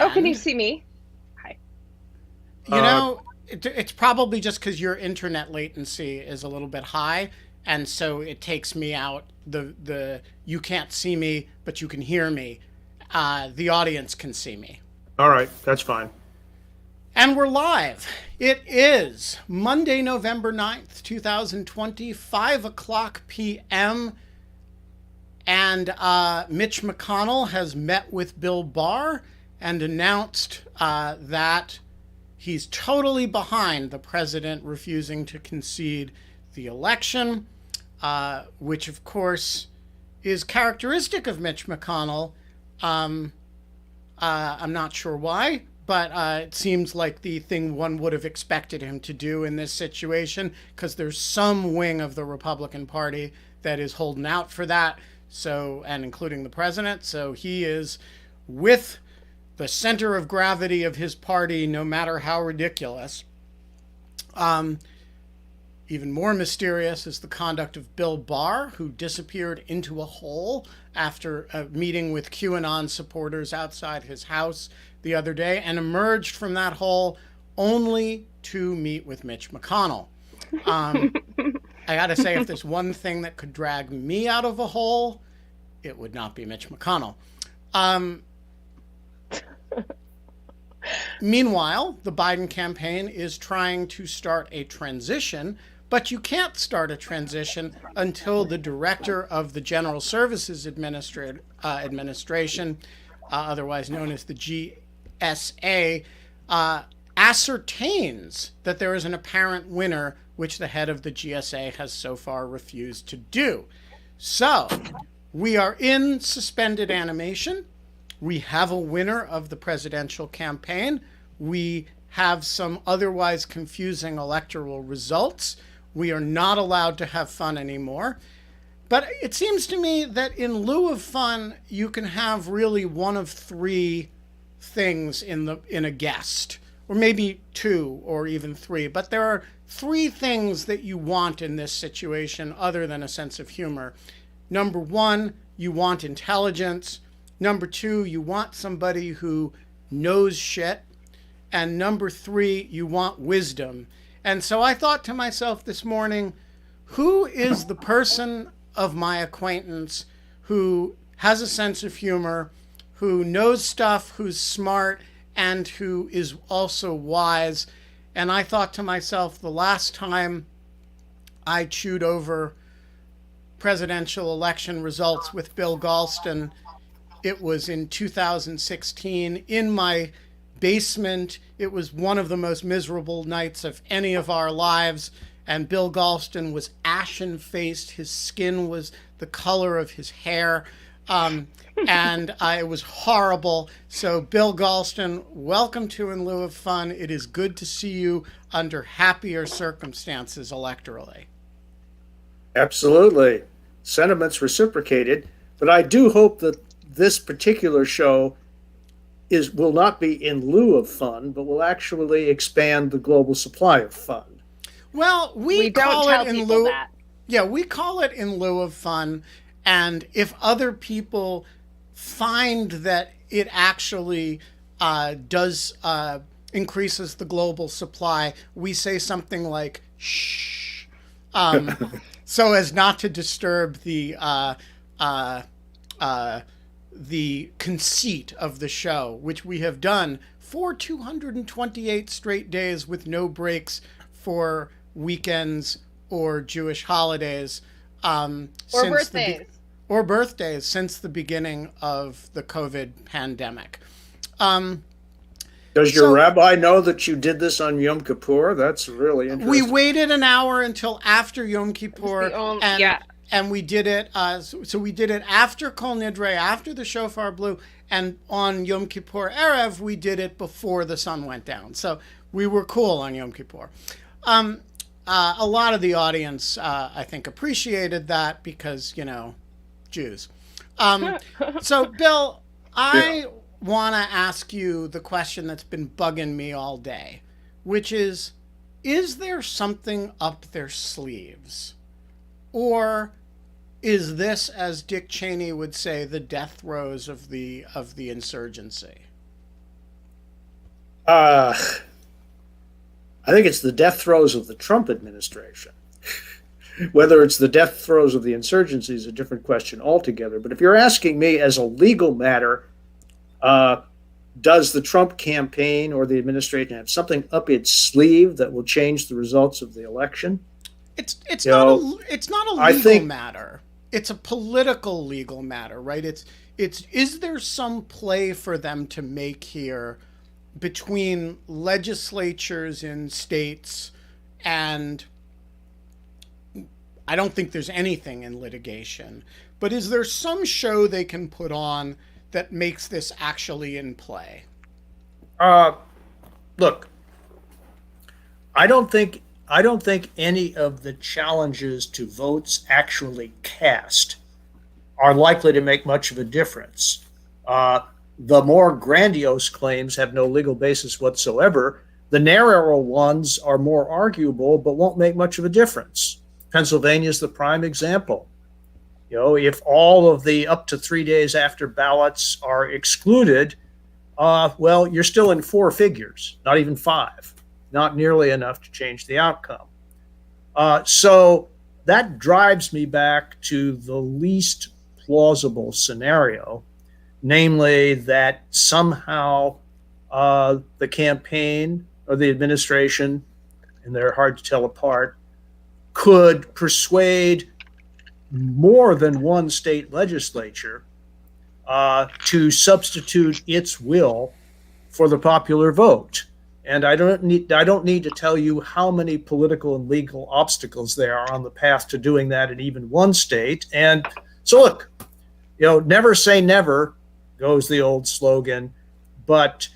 Oh, can you And, see me? Hi. you Uh, know, it's probably just because your internet latency is a little bit high. And so it takes me out the you can't see me, but you can hear me. The audience can see me. all right, that's fine. And we're live. It is Monday, November 9th, 2020, 5 o'clock p.m. And Mitch McConnell has met with Bill Barr and announced that he's totally behind the president refusing to concede the election, which, of course, is characteristic of Mitch McConnell. Um, I'm not sure why, but it seems like the thing one would have expected him to do in this situation because there's some wing of the Republican Party that is holding out for that. So, and including the president. So he is with the center of gravity of his party, no matter how ridiculous. Even more mysterious is the conduct of Bill Barr, who disappeared into a hole after a meeting with QAnon supporters outside his house the other day and emerged from that hole only to meet with Mitch McConnell. I got to say, if there's one thing that could drag me out of a hole, it would not be Mitch McConnell. Meanwhile, the Biden campaign is trying to start a transition, but you can't start a transition until the director of the General Services Administration, otherwise known as the GSA, ascertains that there is an apparent winner, which the head of the GSA has so far refused to do. So, we are in suspended animation. We have a winner of the presidential campaign. We have some otherwise confusing electoral results. We are not allowed to have fun anymore. But it seems to me that in lieu of fun, you can have really one of three things in a guest, or maybe two or even three. But there are three things that you want in this situation other than a sense of humor. Number one, you want intelligence. Number two, you want somebody who knows shit. And number three, you want wisdom. And so I thought to myself this morning, who is the person of my acquaintance who has a sense of humor, who knows stuff, who's smart, and who is also wise? And I thought to myself, the last time I chewed over presidential election results with Bill Galston, it was in 2016 in my basement. It was one of the most miserable nights of any of our lives. And Bill Galston was ashen-faced. His skin was the color of his hair. It was horrible. So, Bill Galston, welcome to In Lieu of Fun. It is good to see you under happier circumstances electorally. Absolutely. Sentiments reciprocated. But I do hope that this particular show will not be in lieu of fun, but will actually expand the global supply of fun. Well, we don't call tell it in people lieu. that. Yeah, we call it in lieu of fun. And if other people find that it actually does increases the global supply, we say something like shh, so as not to disturb the conceit of the show, which we have done for 228 straight days with no breaks for weekends or Jewish holidays. Or birthdays. Or birthdays since the beginning of the COVID pandemic. Does your rabbi know that you did this on Yom Kippur? That's really interesting. We waited an hour until after Yom Kippur, Yeah. and we did it. So we did it after Kol Nidre, after the shofar blew, and on Yom Kippur Erev, we did it before the sun went down. So we were cool on Yom Kippur. A lot of the audience, I think, appreciated that because, Jews. So, Bill, I want to ask you the question that's been bugging me all day, which is there something up their sleeves? Or is this, as Dick Cheney would say, the death throes of the insurgency? Uh, I think it's the death throes of the Trump administration. Whether it's the death throes of the insurgency is a different question altogether. But if you're asking me as a legal matter, does the Trump campaign or the administration have something up its sleeve that will change the results of the election? It's not a legal matter. It's a political legal matter, right? Is there some play for them to make here between legislatures in states, and I don't think there's anything in litigation, but is there some show they can put on that makes this actually in play? Look, I don't think any of the challenges to votes actually cast are likely to make much of a difference. The more grandiose claims have no legal basis whatsoever. The narrower ones are more arguable, but won't make much of a difference. Pennsylvania is the prime example. If all of the up to 3 days after ballots are excluded, well, you're still in four figures, not even five, not nearly enough to change the outcome. So that drives me back to the least plausible scenario, namely that somehow the campaign or the administration, and they're hard to tell apart, could persuade more than one state legislature to substitute its will for the popular vote. And I don't need to tell you how many political and legal obstacles there are on the path to doing that in even one state. And so look, never say never goes the old slogan, but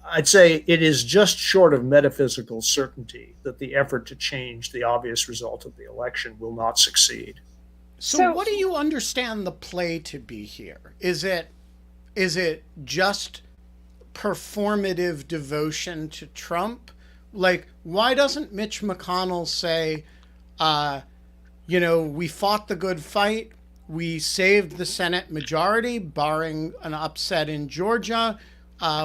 I'd say it is just short of metaphysical certainty that the effort to change the obvious result of the election will not succeed. So what do you understand the play to be here? Is it just performative devotion to Trump? Like, why doesn't Mitch McConnell say, we fought the good fight, we saved the Senate majority, barring an upset in Georgia,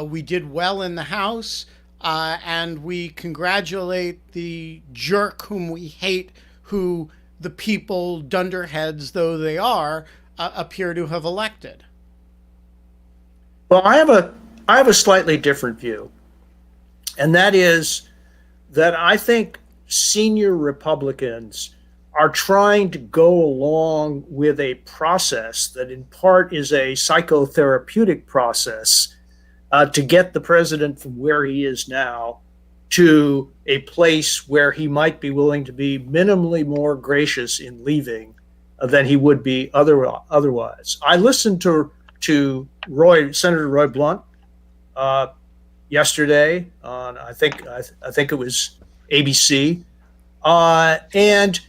we did well in the House, and we congratulate the jerk whom we hate, who the people, dunderheads though they are, appear to have elected? Well, I have a slightly different view, and that is that I think senior Republicans are trying to go along with a process that in part is a psychotherapeutic process to get the president from where he is now to a place where he might be willing to be minimally more gracious in leaving than he would be otherwise. I listened to Senator Roy Blunt yesterday on I think it was ABC, and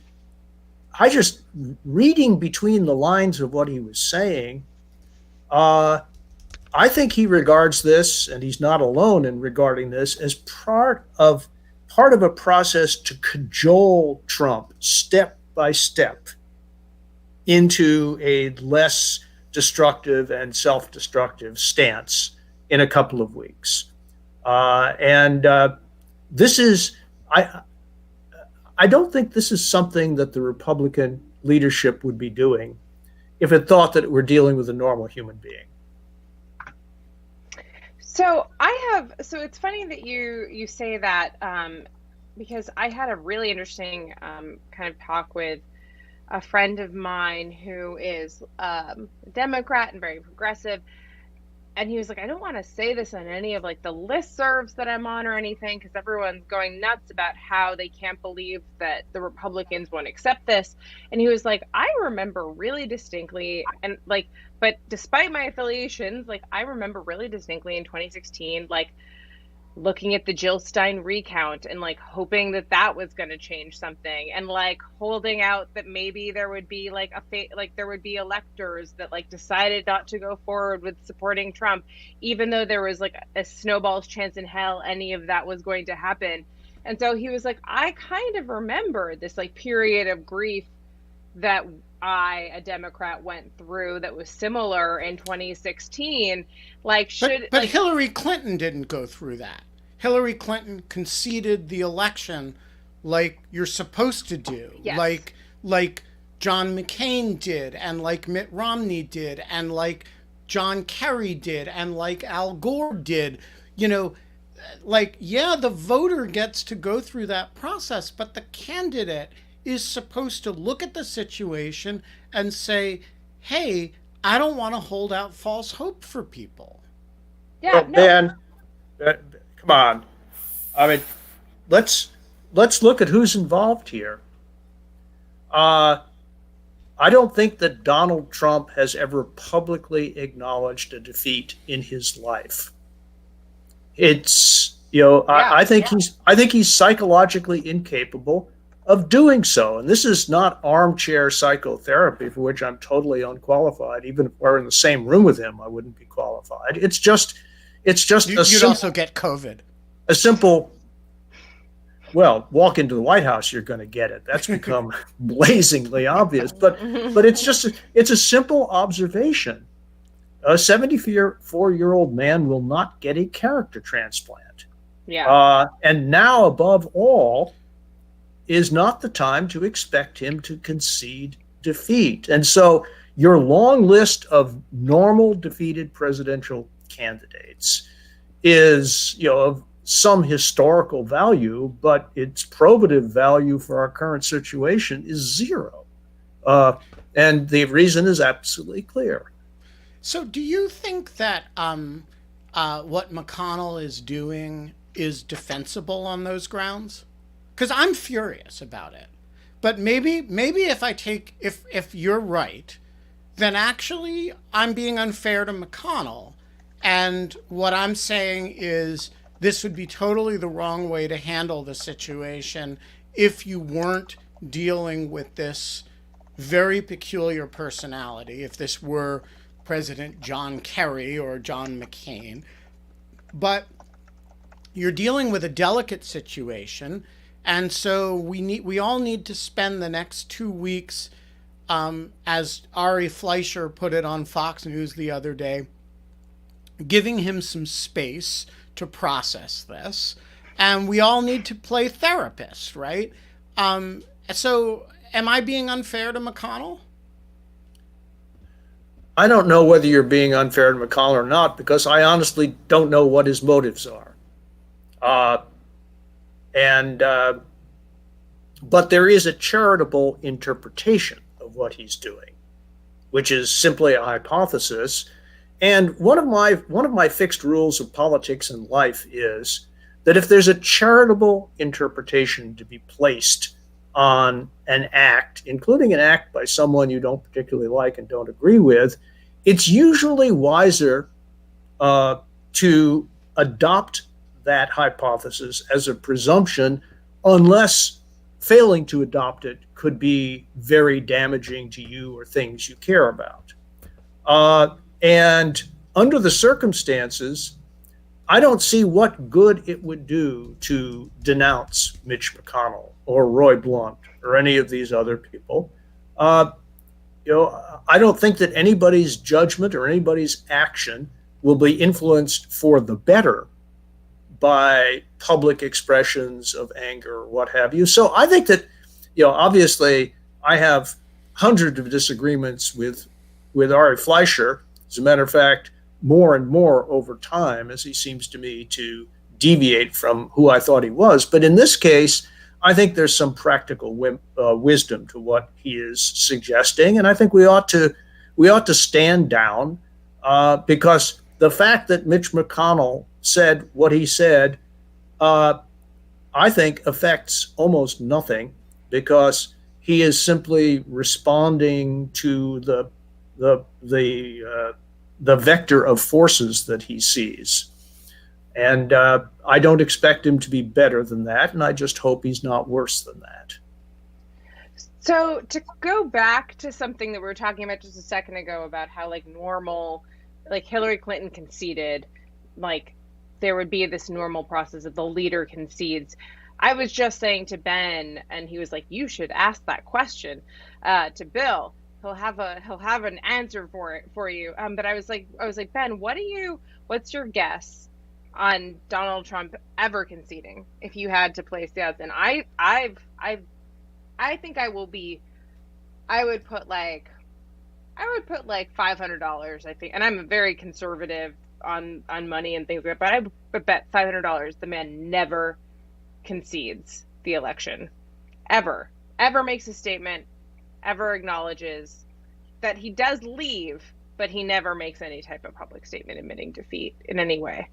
I just reading between the lines of what he was saying. I think he regards this, and he's not alone in regarding this, as part of a process to cajole Trump step by step into a less destructive and self-destructive stance in a couple of weeks. This is, I don't think this is something that the Republican leadership would be doing if it thought that it were dealing with a normal human being. So it's funny that you say that, because I had a really interesting kind of talk with a friend of mine who is a Democrat and very progressive. And he was like, I don't want to say this on any of like the listservs that I'm on or anything, because everyone's going nuts about how they can't believe that the Republicans won't accept this. And he was like, I remember really distinctly, and like, but despite my affiliations, like I remember really distinctly in 2016, like looking at the Jill Stein recount and like hoping that that was going to change something, and like holding out that maybe there would be like there would be electors that like decided not to go forward with supporting Trump, even though there was like a snowball's chance in hell any of that was going to happen. And so he was like, I kind of remember this like period of grief that a Democrat, went through that was similar in 2016. Like, but Hillary Clinton didn't go through that. Hillary Clinton conceded the election like you're supposed to do, Yes. like John McCain did, and like Mitt Romney did, and like John Kerry did, and like Al Gore did. You know, like, yeah, the voter gets to go through that process, but the candidate is supposed to look at the situation and say, hey, I don't want to hold out false hope for people. Yeah, Well, no. Ben, come on. I mean, let's look at who's involved here. I don't think that Donald Trump has ever publicly acknowledged a defeat in his life. It's, you know, Yeah, I think he's psychologically incapable of doing so. And this is not armchair psychotherapy, for which I'm totally unqualified. Even if we're in the same room with him, I wouldn't be qualified. It's just You'd also get COVID. a simple. Well, walk into the White House, you're going to get it. That's become blazingly obvious. But it's a simple observation. A 74-year-old man will not get a character transplant. Yeah. And now, above all, is not the time to expect him to concede defeat. And so your long list of normal defeated presidential candidates is, you know, of some historical value, but its probative value for our current situation is zero. And the reason is absolutely clear. So do you think that what McConnell is doing is defensible on those grounds? Because I'm furious about it. But maybe if you're right, then actually I'm being unfair to McConnell. And what I'm saying is this would be totally the wrong way to handle the situation if you weren't dealing with this very peculiar personality, if this were President John Kerry or John McCain. But you're dealing with a delicate situation, and so we all need to spend the next 2 weeks, as Ari Fleischer put it on Fox News the other day, giving him some space to process this, and we all need to play therapist, right? So am I being unfair to McConnell? I don't know whether you're being unfair to McConnell or not, because I honestly don't know what his motives are. But there is a charitable interpretation of what he's doing, which is simply a hypothesis. And one of my fixed rules of politics and life is that if there's a charitable interpretation to be placed on an act, including an act by someone you don't particularly like and don't agree with, it's usually wiser to adopt that hypothesis as a presumption, unless failing to adopt it could be very damaging to you or things you care about. And under the circumstances, I don't see what good it would do to denounce Mitch McConnell or Roy Blunt or any of these other people. I don't think that anybody's judgment or anybody's action will be influenced for the better by public expressions of anger or what have you. So I think that, obviously I have hundreds of disagreements with Ari Fleischer. As a matter of fact, more and more over time, as he seems to me to deviate from who I thought he was. But in this case, I think there's some practical wisdom to what he is suggesting, and I think we ought to stand down because the fact that Mitch McConnell said what he said, I think affects almost nothing, because he is simply responding to the vector of forces that he sees. And I don't expect him to be better than that, and I just hope he's not worse than that. So to go back to something that we were talking about just a second ago about how normal, Hillary Clinton conceded, there would be this normal process of the leader concedes. I was just saying to Ben, and he was like, "You should ask that question to Bill. He'll have an answer for you." But I was like, Ben, what's your guess on Donald Trump ever conceding if you had to place the odds. And I think I will be. I would put like $500. I think, and I'm very conservative on money and things like that. But I would bet $500 the man never concedes the election, ever makes a statement, ever acknowledges that he does leave, but he never makes any type of public statement admitting defeat in any way.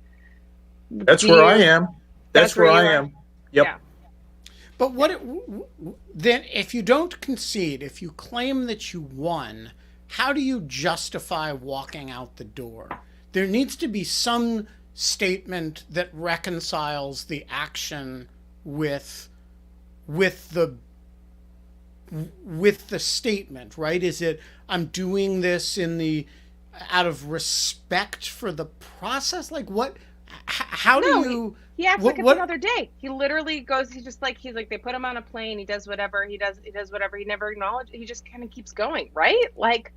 That's where I am. That's where I am. Yep. Yeah. But then if you don't concede, if you claim that you won, how do you justify walking out the door? There needs to be some statement that reconciles the action with the statement, right? Is it, I'm doing this out of respect for the process? Like what? How do you? He acts like it's another day. He literally goes. He's like they put him on a plane. He does whatever. He does whatever. He never acknowledges. He just kind of keeps going, right? Like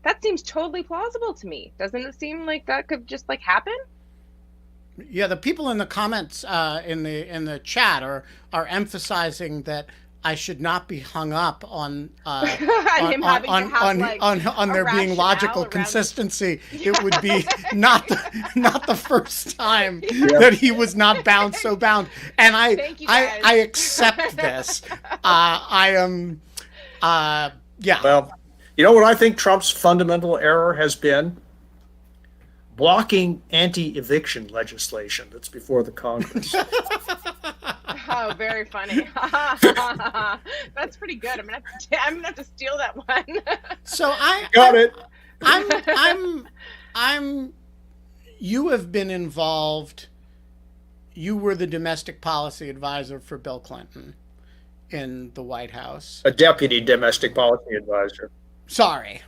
that seems totally plausible to me. Doesn't it seem like that could just like happen? Yeah, the people in the comments in the chat are emphasizing that I should not be hung up on him having to have, on there being logical consistency. It would be not the first time that he was not bound so bound, and I accept this. I am yeah. Well, you know what I think Trump's fundamental error has been? Blocking anti-eviction legislation that's before the Congress. Oh, very funny. That's pretty good. I'm gonna have to steal that one. So I'm you have been involved. You were the domestic policy advisor for Bill Clinton in the White House. A deputy domestic policy advisor. Sorry.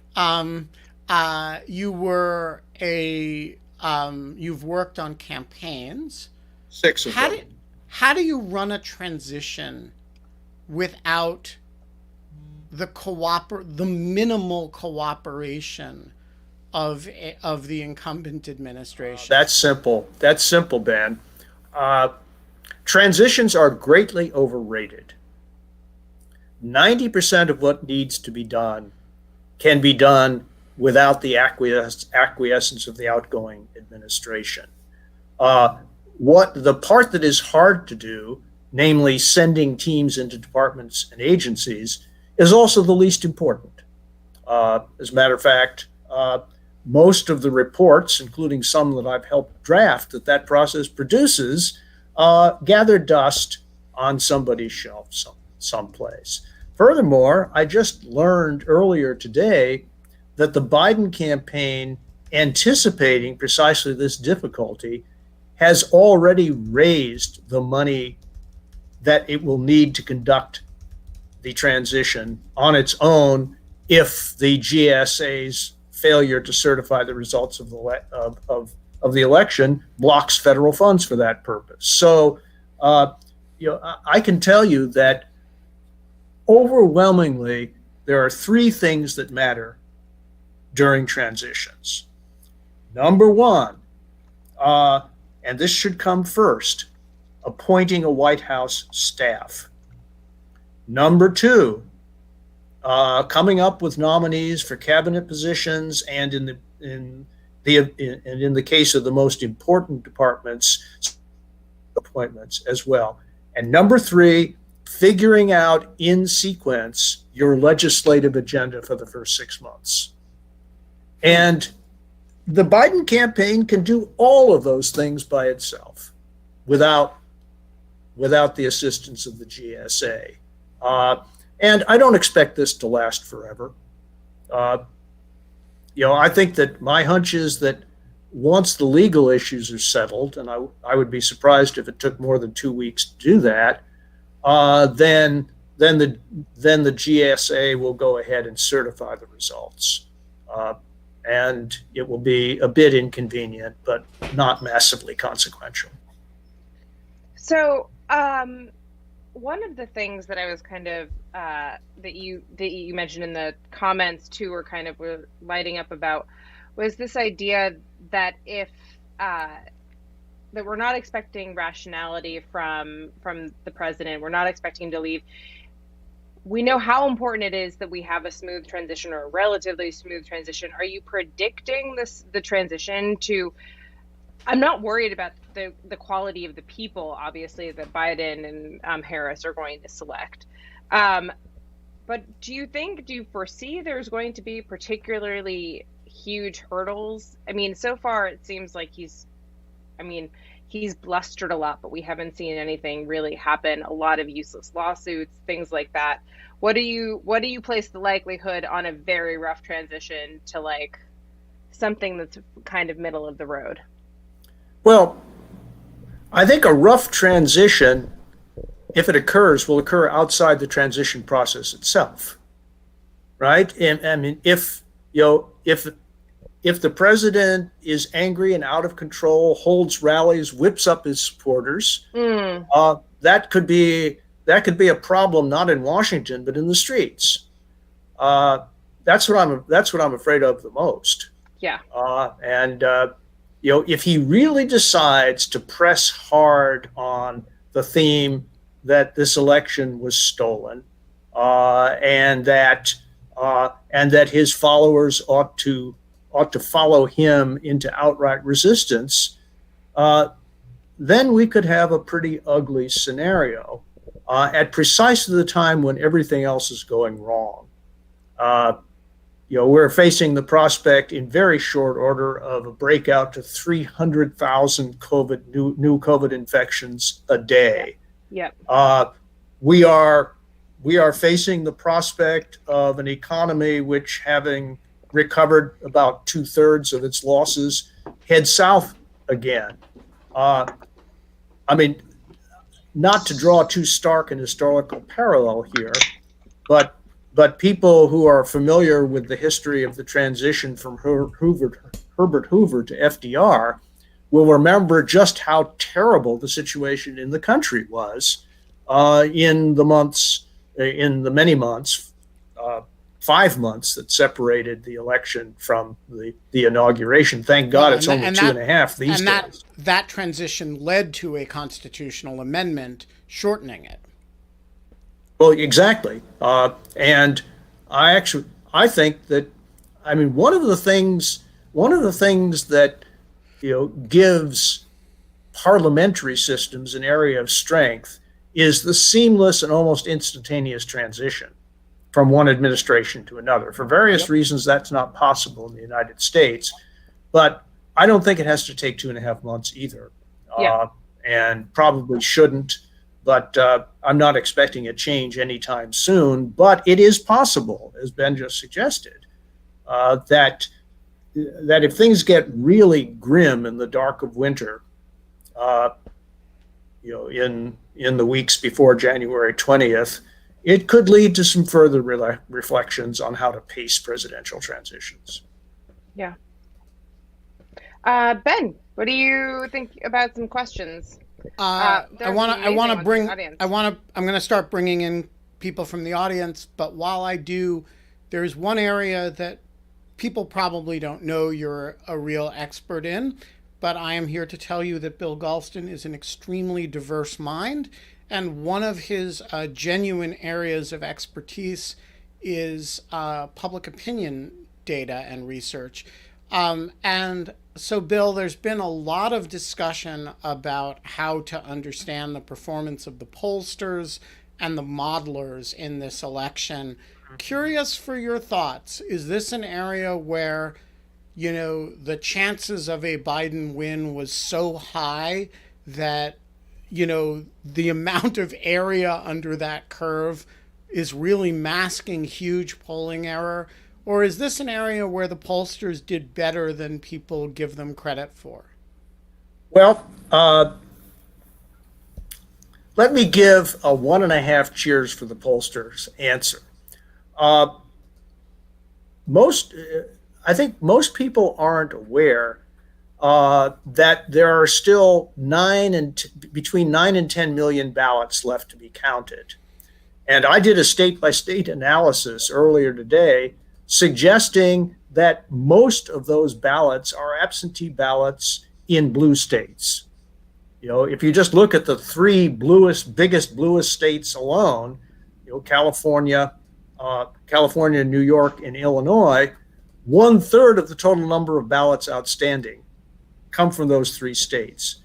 You were you've worked on campaigns. 6 of them. How do you run a transition without the minimal cooperation of the incumbent administration? That's simple. That's simple, Ben. Transitions are greatly overrated. 90% of what needs to be done can be done without the acquiescence of the outgoing administration. What the part that is hard to do, namely sending teams into departments and agencies, is also the least important. As a matter of fact, most of the reports, including some that I've helped draft, that process produces, gather dust on somebody's shelf someplace. Furthermore, I just learned earlier today that the Biden campaign, anticipating precisely this difficulty, has already raised the money that it will need to conduct the transition on its own if the GSA's failure to certify the results of the election blocks federal funds for that purpose. So, I can tell you that overwhelmingly there are 3 things that matter during transitions. Number 1, and this should come first, appointing a White House staff. Number 2, coming up with nominees for cabinet positions, and in the case of the most important departments, appointments as well. And number 3, figuring out in sequence your legislative agenda for the first 6 months. And the Biden campaign can do all of those things by itself without the assistance of the GSA. And I don't expect this to last forever. I think that my hunch is that once the legal issues are settled, and I would be surprised if it took more than 2 weeks to do that, then the GSA will go ahead and certify the results. And it will be a bit inconvenient, but not massively consequential. So, one of the things that I was kind of that you mentioned in the comments too, were lighting up about, was this idea that if that we're not expecting rationality from the president. We're not expecting him to leave. We know how important it is that we have a smooth transition, or a relatively smooth transition. Are you predicting the transition to? I'm not worried about the quality of the people, obviously, that Biden and Harris are going to select. But do you foresee there's going to be particularly huge hurdles? I mean, so far it seems like he's blustered a lot, but we haven't seen anything really happen. A lot of useless lawsuits, things like that. What do you place the likelihood on a very rough transition to like something that's kind of middle of the road? Well, I think a rough transition, if it occurs, will occur outside the transition process itself, right? And I mean, if the president is angry and out of control, holds rallies, whips up his supporters, that could be a problem not in Washington but in the streets. That's what I'm afraid of the most. Yeah. If he really decides to press hard on the theme that this election was stolen, and that his followers ought to follow him into outright resistance, then we could have a pretty ugly scenario at precisely the time when everything else is going wrong. We're facing the prospect in very short order of a breakout to 300,000 new COVID infections a day. Yep. We are facing the prospect of an economy which, having recovered about 2/3 of its losses, heads south again. I mean, not to draw too stark an historical parallel here, but people who are familiar with the history of the transition from Herbert Hoover to FDR will remember just how terrible the situation in the country was in the many months, 5 months that separated the election from the inauguration. Thank God it's only 2.5 these days. That transition led to a constitutional amendment shortening it. Well, exactly. And I think that, I mean, one of the things that, gives parliamentary systems an area of strength is the seamless and almost instantaneous transition from one administration to another. For various reasons, that's not possible in the United States, but I don't think it has to take 2.5 months either, and probably shouldn't. But I'm not expecting a change anytime soon. But it is possible, as Ben just suggested, that if things get really grim in the dark of winter, in the weeks before January 20th, it could lead to some further reflections on how to pace presidential transitions. Yeah. Ben, what do you think about some questions? I'm going to start bringing in people from the audience, but while I do, there's one area that people probably don't know you're a real expert in, but I am here to tell you that Bill Galston is an extremely diverse mind, and one of his genuine areas of expertise is public opinion data and research. And so, Bill, there's been a lot of discussion about how to understand the performance of the pollsters and the modelers in this election. Curious for your thoughts. Is this an area where, the chances of a Biden win was so high that, the amount of area under that curve is really masking huge polling error? Or is this an area where the pollsters did better than people give them credit for? Well, let me give a 1.5 cheers for the pollsters answer. I think most people aren't aware that there are still between 9 and 10 million ballots left to be counted. And I did a state-by-state analysis earlier today suggesting that most of those ballots are absentee ballots in blue states. If you just look at the three biggest bluest states alone, California, New York, and Illinois, 1/3 of the total number of ballots outstanding come from those three states.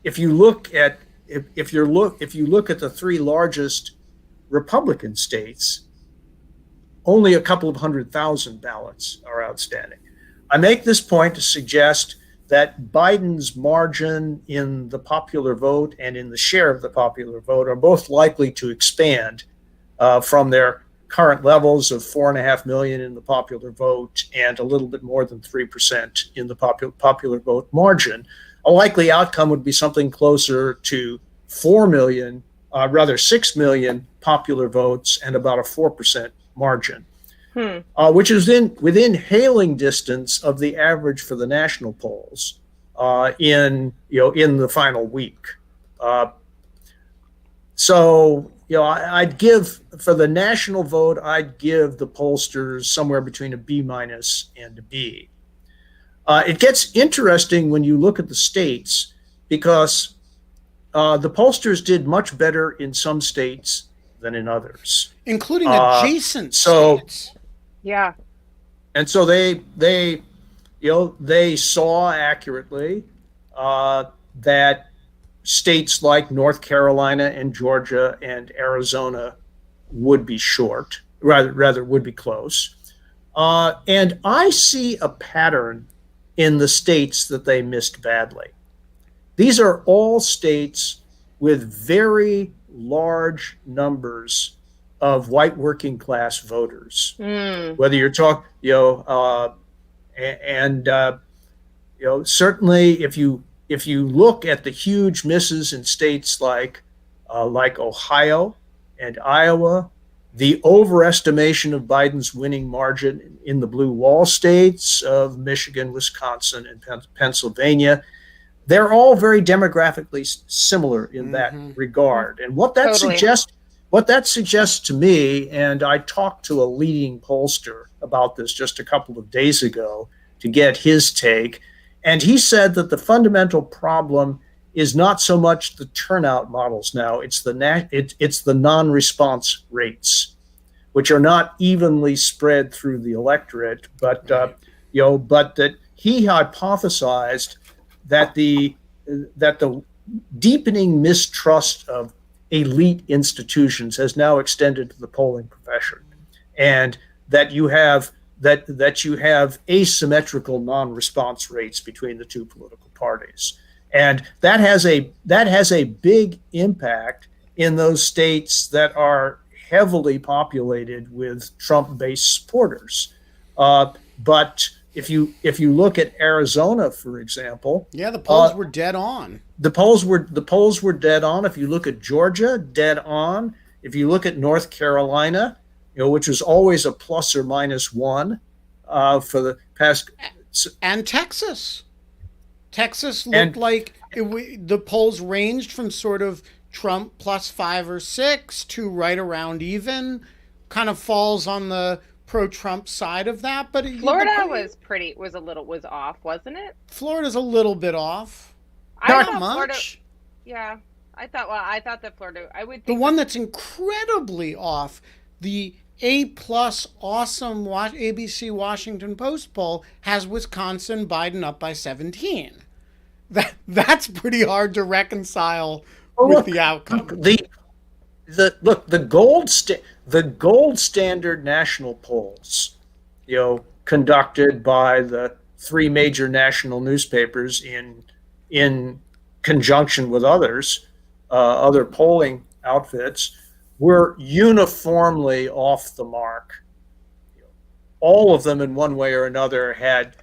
If you look at the three largest Republican states, only a couple of 100,000 ballots are outstanding. I make this point to suggest that Biden's margin in the popular vote and in the share of the popular vote are both likely to expand from their current levels of 4.5 million in the popular vote and a little bit more than 3% in the popular vote margin. A likely outcome would be something closer to 6 million popular votes and about a 4% margin, which is within hailing distance of the average for the national polls in the final week. I'd give, for the national vote, I'd give the pollsters somewhere between a B- and a B. It gets interesting when you look at the states because the pollsters did much better in some states than in others, including adjacent states. Yeah, and so they saw accurately that states like North Carolina and Georgia and Arizona would be short, rather would be close, and I see a pattern in the states that they missed badly. These are all states with very large numbers of white working class voters. Whether you're talking, certainly if you look at the huge misses in states like Ohio and Iowa, the overestimation of Biden's winning margin in the blue wall states of Michigan, Wisconsin, and Pennsylvania, they're all very demographically similar in that regard. And what that suggests to me, and I talked to a leading pollster about this just a couple of days ago to get his take, and he said that the fundamental problem is not so much the turnout models now; it's the non-response rates, which are not evenly spread through the electorate, but that he hypothesized that the deepening mistrust of elite institutions has now extended to the polling profession, and that you have asymmetrical non-response rates between the two political parties. And that has a big impact in those states that are heavily populated with Trump-based supporters. But if you look at Arizona, for example, the polls were dead on. The polls were dead on. If you look at Georgia, dead on. If you look at North Carolina, which was always a plus or minus one for the past, and Texas. Texas looked like the polls ranged from sort of Trump plus 5 or 6 to right around even. Kind of falls on the pro-Trump side of that, but Florida was off, wasn't it? Florida's a little bit off. Not much. Florida, I thought that Florida. I would think the one that's incredibly off, the A+ awesome ABC Washington Post poll has Wisconsin Biden up by 17. That's pretty hard to reconcile with the outcome. The gold standard national polls, conducted by the three major national newspapers in conjunction with other polling outfits, were uniformly off the mark. All of them, in one way or another, had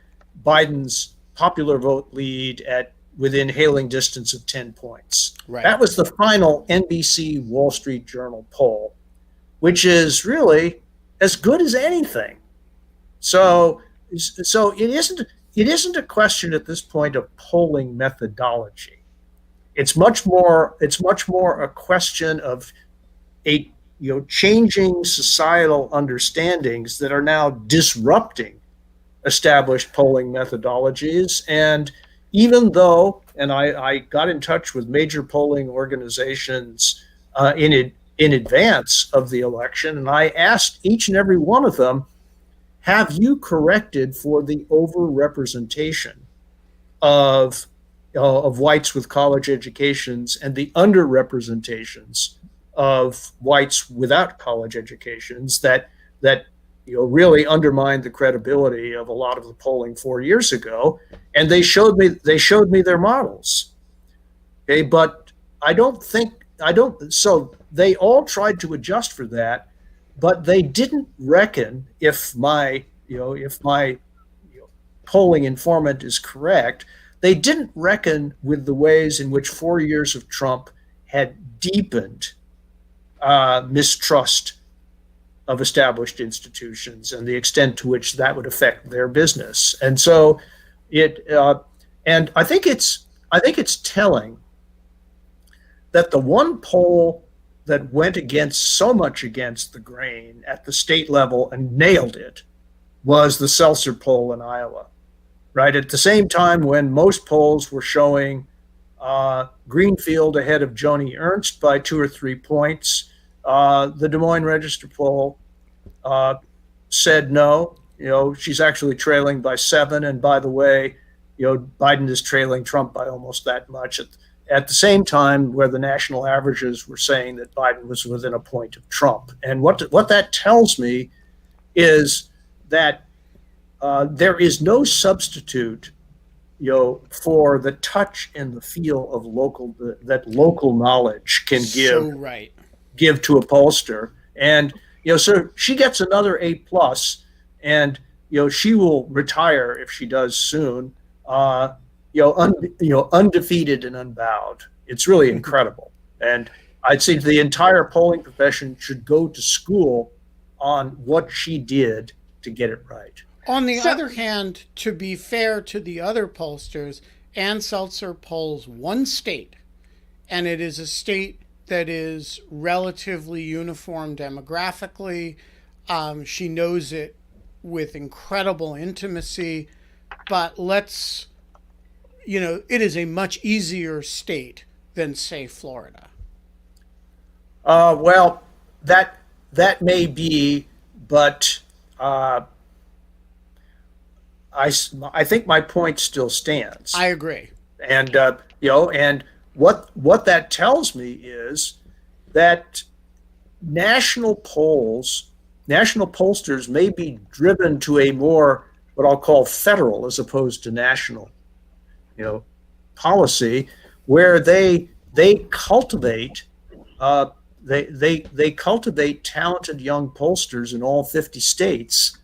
Biden's popular vote lead at within hailing distance of 10 points. Right. That was the final NBC Wall Street Journal poll, which is really as good as anything. So it isn't a question at this point of polling methodology. It's much more a question of changing societal understandings that are now disrupting established polling methodologies. And even though and I got in touch with major polling organizations in advance of the election, and I asked each and every one of them, have you corrected for the overrepresentation of whites with college educations and the underrepresentations of whites without college educations that really undermined the credibility of a lot of the polling 4 years ago? And they showed me their models. Okay, but I don't. So they all tried to adjust for that, but they didn't reckon, if my polling informant is correct, they didn't reckon with the ways in which 4 years of Trump had deepened mistrust of established institutions and the extent to which that would affect their business. And so and I think it's telling that the one poll that went so much against the grain at the state level and nailed it was the Seltzer poll in Iowa, right? At the same time when most polls were showing Greenfield ahead of Joni Ernst by 2 or 3 points, the Des Moines Register poll said no. She's actually trailing by 7, and by the way, Biden is trailing Trump by almost that much. At the same time, where the national averages were saying that Biden was within a point of Trump. And what that tells me is that there is no substitute, for the touch and the feel of that local knowledge can give to a pollster. And so she gets another A+, and she will retire if she does soon. Undefeated and unbowed. It's really incredible. And I'd say the entire polling profession should go to school on what she did to get it right. On the other hand, to be fair to the other pollsters, Ann Seltzer polls one state, and it is a state that is relatively uniform demographically. She knows it with incredible intimacy, but it is a much easier state than, say, Florida. Well, that may be, but I think my point still stands. I agree. And and what that tells me is that national pollsters may be driven to a more what I'll call federal as opposed to national policy, where they cultivate they cultivate talented young pollsters in all 50 states,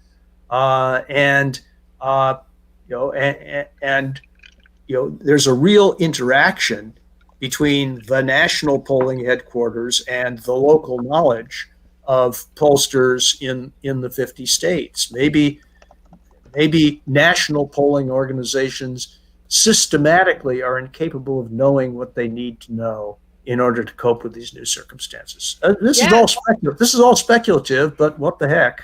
and there's a real interaction between the national polling headquarters and the local knowledge of pollsters in the 50 states. Maybe national polling organizations systematically are incapable of knowing what they need to know in order to cope with these new circumstances. This is all speculative, but what the heck?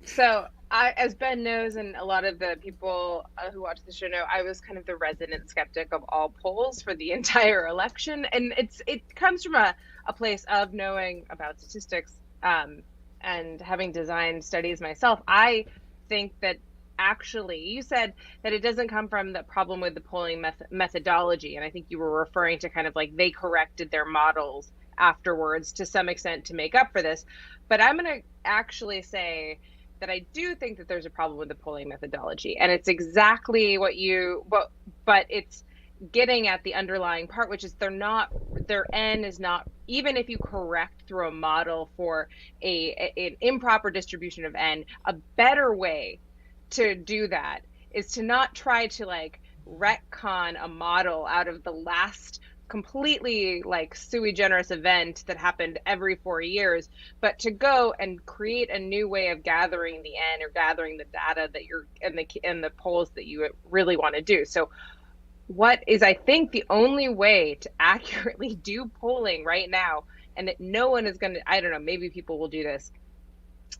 So, as Ben knows, and a lot of the people who watch the show know, I was kind of the resident skeptic of all polls for the entire election, and it comes from a place of knowing about statistics and having designed studies myself. I think that actually, you said that it doesn't come from the problem with the polling methodology, and I think you were referring to kind of like they corrected their models afterwards to some extent to make up for this. But I'm going to actually say that I do think that there's a problem with the polling methodology, and it's exactly but it's getting at the underlying part, which is their N is not, even if you correct through a model for an improper distribution of N, a better way to do that is to not try to like retcon a model out of the last completely like sui generis event that happened every 4 years, but to go and create a new way of gathering the N or gathering the data that you're in the polls that you really want to do. So what is, I think, the only way to accurately do polling right now, and that no one is going to, I don't know, maybe people will do this,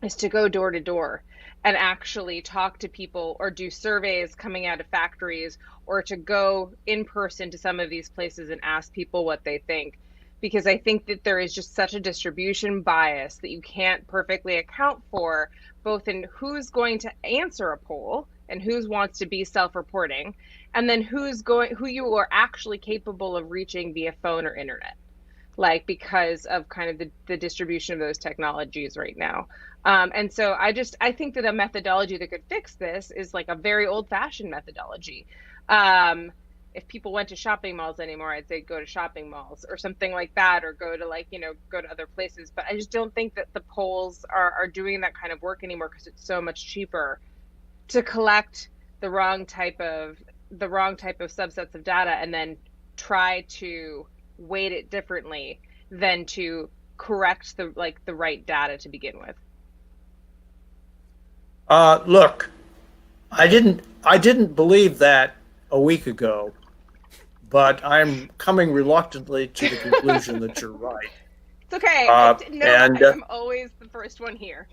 is to go door to door and actually talk to people or do surveys coming out of factories, or to go in person to some of these places and ask people what they think. Because I think that there is just such a distribution bias that you can't perfectly account for, both in who's going to answer a poll and who wants to be self-reporting, and then who you are actually capable of reaching via phone or internet, like, because of kind of the distribution of those technologies right now. And so I think that a methodology that could fix this is like a very old-fashioned methodology. If people went to shopping malls anymore, I'd say go to shopping malls or something like that, or go to, like, go to other places. But I just don't think that the polls are doing that kind of work anymore, because it's so much cheaper to collect the wrong type of subsets of data and then try to weight it differently than to correct the right data to begin with. Look, I didn't believe that a week ago, but I'm coming reluctantly to the conclusion that you're right. It's okay. I'm always the first one here.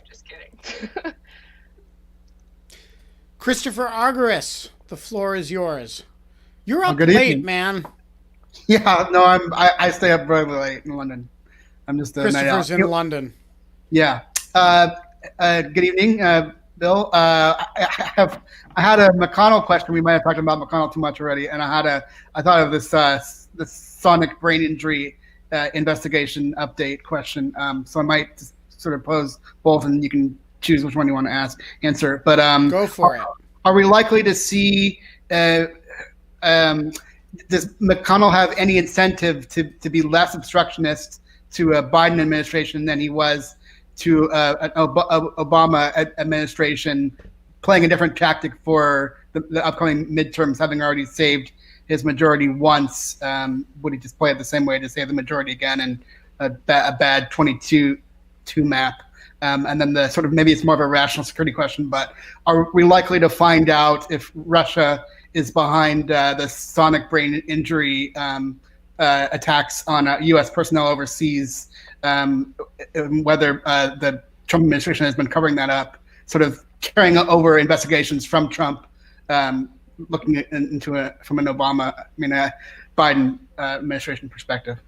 Just kidding. Christopher Argyris, the floor is yours. You're up good late, evening. man. Yeah, no, I stay up very late in London. I'm just a night owl. Christopher's in London. Yeah. Good evening, Bill. I had a McConnell question. We might have talked about McConnell too much already, and I thought of this sonic brain injury investigation update question. So I might just sort of pose both, and you can choose which one you want to answer. But go for it. Are we likely to see? Does McConnell have any incentive to be less obstructionist to a Biden administration than he was to an Obama administration, playing a different tactic for the upcoming midterms, having already saved his majority once? Would he just play it the same way to save the majority again, and a bad 22 map? And then the sort of, maybe it's more of a rational security question, but are we likely to find out if Russia is behind the sonic brain injury attacks on U.S. personnel overseas, whether the Trump administration has been covering that up, sort of carrying over investigations from Trump, looking from an Biden administration perspective?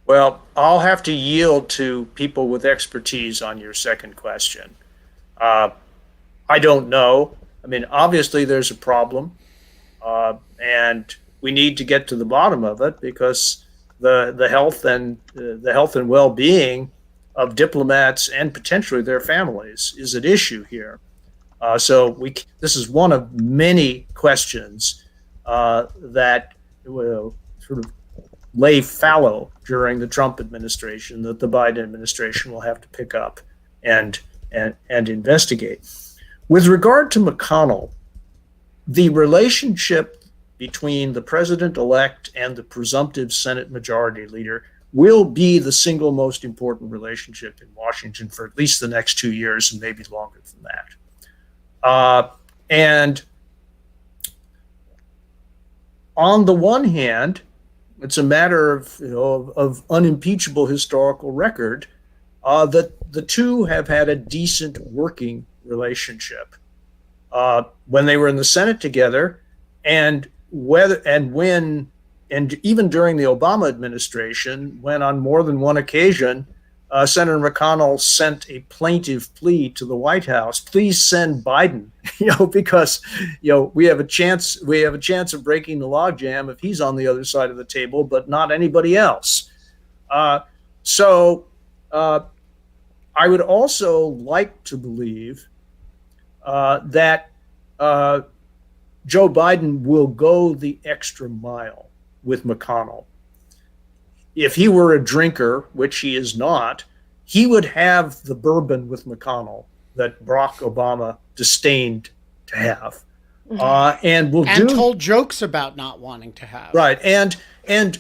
Well, I'll have to yield to people with expertise on your second question. I don't know. I mean, obviously there's a problem, and we need to get to the bottom of it, because the health and well-being of diplomats and potentially their families is at issue here. So this is one of many questions that will sort of lay fallow during the Trump administration, that the Biden administration will have to pick up and investigate. With regard to McConnell, the relationship between the president-elect and the presumptive Senate Majority Leader will be the single most important relationship in Washington for at least the next 2 years, and maybe longer than that. And on the one hand, it's a matter of unimpeachable historical record that the two have had a decent working relationship when they were in the Senate together, and even during the Obama administration, when on more than one occasion Senator McConnell sent a plaintive plea to the White House: please send Biden, because we have a chance of breaking the logjam if he's on the other side of the table, but not anybody else. So I would also like to believe that Joe Biden will go the extra mile with McConnell. If he were a drinker, which he is not, he would have the bourbon with McConnell that Barack Obama disdained to have, and told jokes about not wanting to have. Right,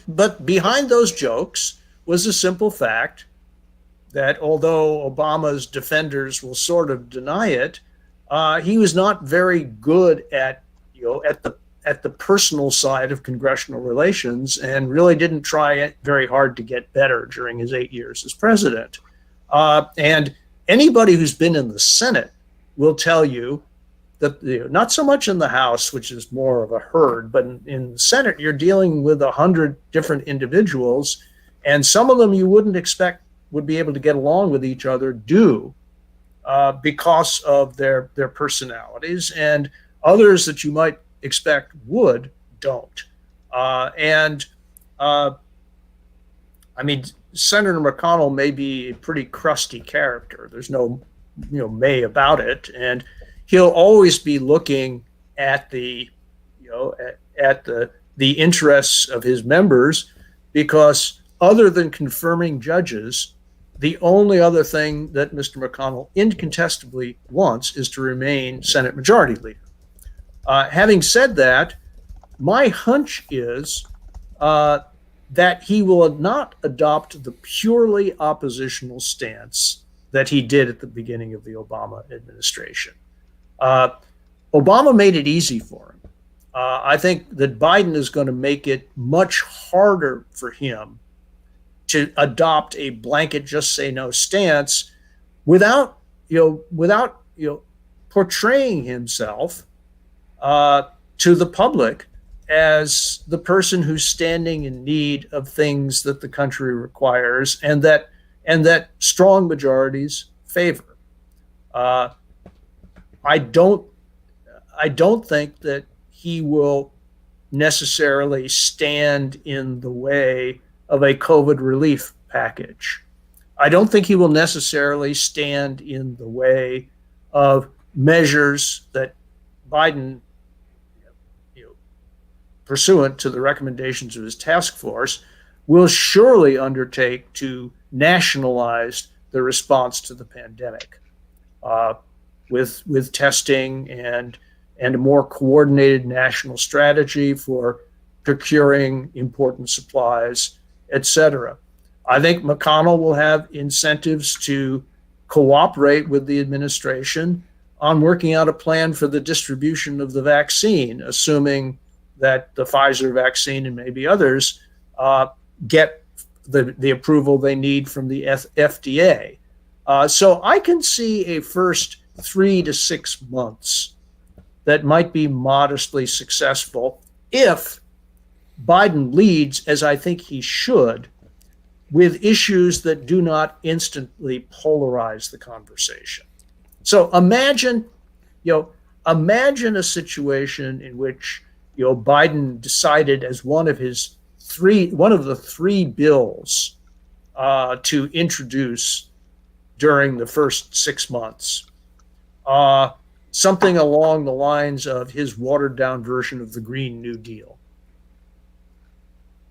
but behind those jokes was the simple fact that although Obama's defenders will sort of deny it, he was not very good at the personal side of congressional relations, and really didn't try very hard to get better during his 8 years as president. And anybody who's been in the Senate will tell you that not so much in the House, which is more of a herd, but in the Senate, you're dealing with 100 different individuals, and some of them you wouldn't expect would be able to get along with each other because of their personalities, and others that you might expect don't. I mean, Senator McConnell may be a pretty crusty character. There's no, may about it, and he'll always be looking at the, at the interests of his members, because other than confirming judges, the only other thing that Mr. McConnell incontestably wants is to remain Senate Majority Leader. Having said that, my hunch is that he will not adopt the purely oppositional stance that he did at the beginning of the Obama administration. Obama made it easy for him. I think that Biden is going to make it much harder for him to adopt a blanket just say no stance without portraying himself to the public as the person who's standing in need of things that the country requires and that strong majorities favor. I don't think that he will necessarily stand in the way of a COVID relief package. I don't think he will necessarily stand in the way of measures that Biden, pursuant to the recommendations of his task force, will surely undertake to nationalize the response to the pandemic with testing and a more coordinated national strategy for procuring important supplies, etc. I think McConnell will have incentives to cooperate with the administration on working out a plan for the distribution of the vaccine, assuming that the Pfizer vaccine and maybe others get the approval they need from the FDA. So I can see a first 3 to 6 months that might be modestly successful if Biden leads, as I think he should, with issues that do not instantly polarize the conversation. So imagine a situation in which Biden decided as one of the three bills to introduce during the first 6 months, something along the lines of his watered down version of the Green New Deal.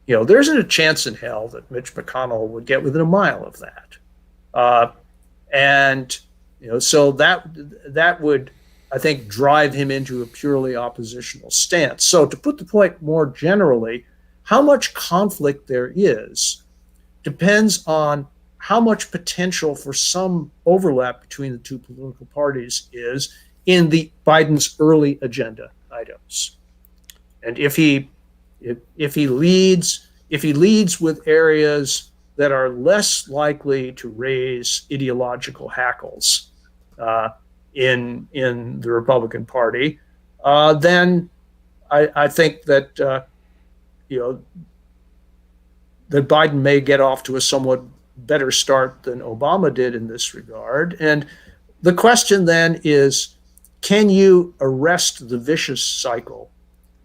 There isn't a chance in hell that Mitch McConnell would get within a mile of that. So that would, I think, drive him into a purely oppositional stance. So to put the point more generally, how much conflict there is depends on how much potential for some overlap between the two political parties is in the Biden's early agenda items. And if he leads with areas that are less likely to raise ideological hackles in the Republican Party, then I think that that Biden may get off to a somewhat better start than Obama did in this regard. And the question then is, can you arrest the vicious cycle?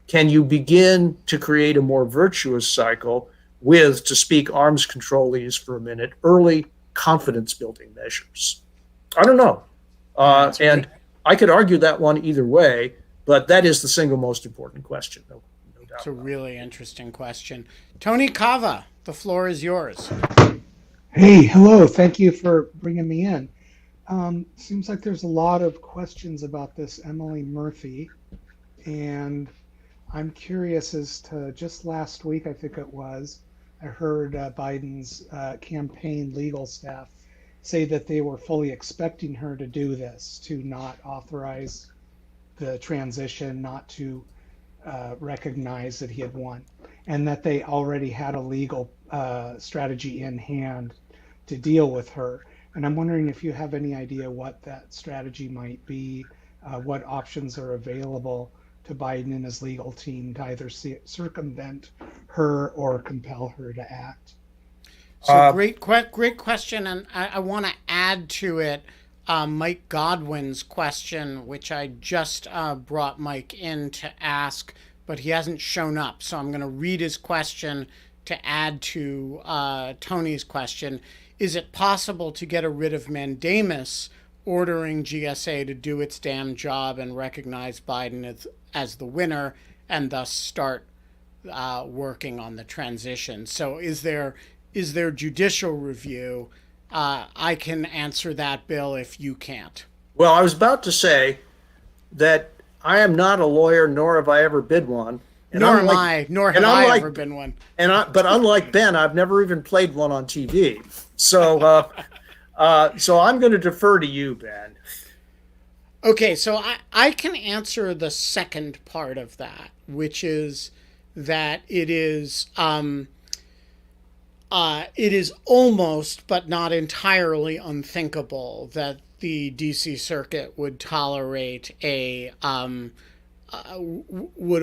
Can you begin to create a more virtuous cycle with, to speak arms controlese for a minute, early confidence building measures? I don't know. And I could argue that one either way, but that is the single most important question. No doubt. It's a really interesting question. Tony Cava, the floor is yours. Hey, hello. Thank you for bringing me in. Seems like there's a lot of questions about this Emily Murphy, and I'm curious as to, just last week, I think it was, I heard Biden's campaign legal staff say that they were fully expecting her to do this, to not authorize the transition, not to recognize that he had won, and that they already had a legal strategy in hand to deal with her. And I'm wondering if you have any idea what that strategy might be, what options are available to Biden and his legal team to either circumvent her or compel her to act. So great question, and I want to add to it Mike Godwin's question, which I just brought Mike in to ask, but he hasn't shown up. So I'm going to read his question to add to Tony's question. Is it possible to get a writ of mandamus ordering GSA to do its damn job and recognize Biden as the winner and thus start working on the transition? So is there judicial review? I can answer that, Bill, if you can't. Well, I was about to say that I am not a lawyer, nor have I ever been one. Nor have I ever been one. But unlike Ben, I've never even played one on TV. So, so I'm going to defer to you, Ben. Okay, so I can answer the second part of that, which is that it is almost, but not entirely, unthinkable that the D.C. Circuit would tolerate would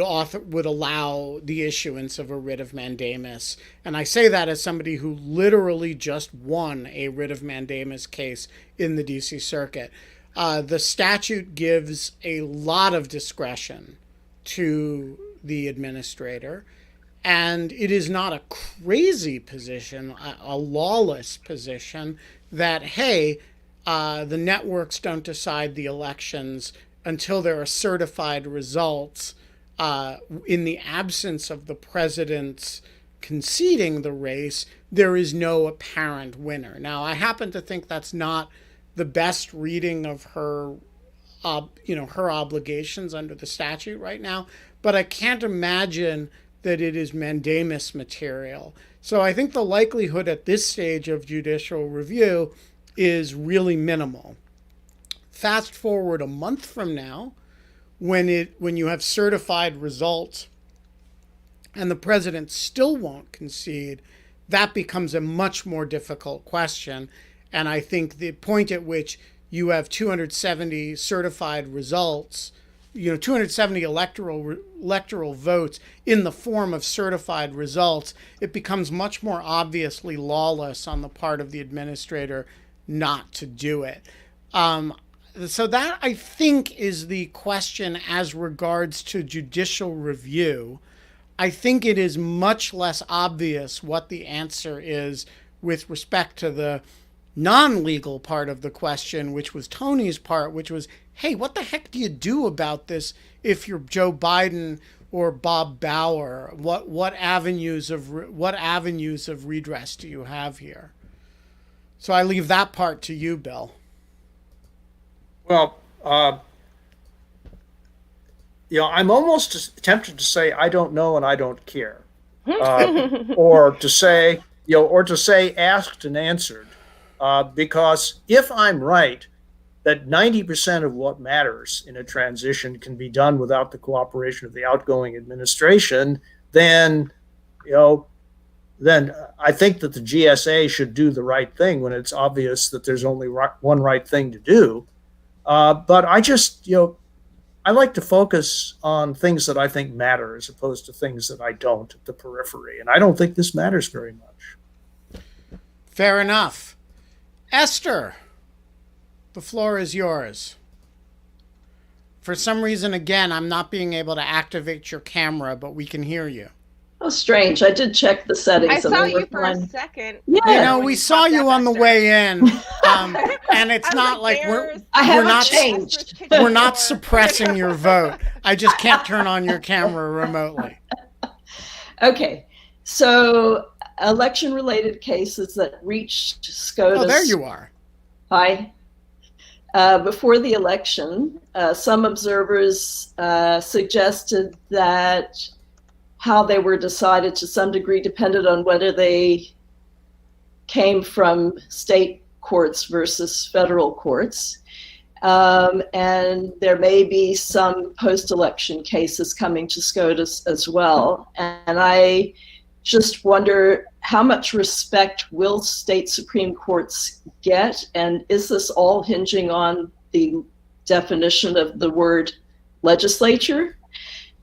allow the issuance of a writ of mandamus. And I say that as somebody who literally just won a writ of mandamus case in the D.C. Circuit. The statute gives a lot of discretion to the administrator, and it is not a crazy position, a lawless position, that, hey, the networks don't decide the elections until there are certified results in the absence of the president's conceding the race. There is no apparent winner. Now, I happen to think that's not the best reading of her, her obligations under the statute right now, but I can't imagine that it is mandamus material. So I think the likelihood at this stage of judicial review is really minimal. Fast forward a month from now, when you have certified results and the president still won't concede, that becomes a much more difficult question. And I think the point at which you have 270 certified results, 270 electoral votes in the form of certified results, it becomes much more obviously lawless on the part of the administrator not to do it. So that, I think, is the question as regards to judicial review. I think it is much less obvious what the answer is with respect to the non-legal part of the question, which was Tony's part, which was, hey, what the heck do you do about this if you're Joe Biden or Bob Bauer? What avenues of redress do you have here? So I leave that part to you, Bill. Well, I'm almost tempted to say I don't know and I don't care, or to say asked and answered, because if I'm right that 90% of what matters in a transition can be done without the cooperation of the outgoing administration, then I think that the GSA should do the right thing when it's obvious that there's only one right thing to do. But I just, I like to focus on things that I think matter as opposed to things that I don't at the periphery. And I don't think this matters very much. Fair enough. Esther, the floor is yours. For some reason, again, I'm not being able to activate your camera, but we can hear you. Oh, strange. I did check the settings. I saw you for a second. Yeah. We saw you on the way in, and it's not like we're not suppressing your vote. I just can't turn on your camera remotely. Okay. So election-related cases that reached SCOTUS. Oh, there you are. Hi. Before the election, some observers suggested that how they were decided to some degree depended on whether they came from state courts versus federal courts. And there may be some post-election cases coming to SCOTUS as well. And I just wonder how much respect will state Supreme Courts get? And is this all hinging on the definition of the word legislature?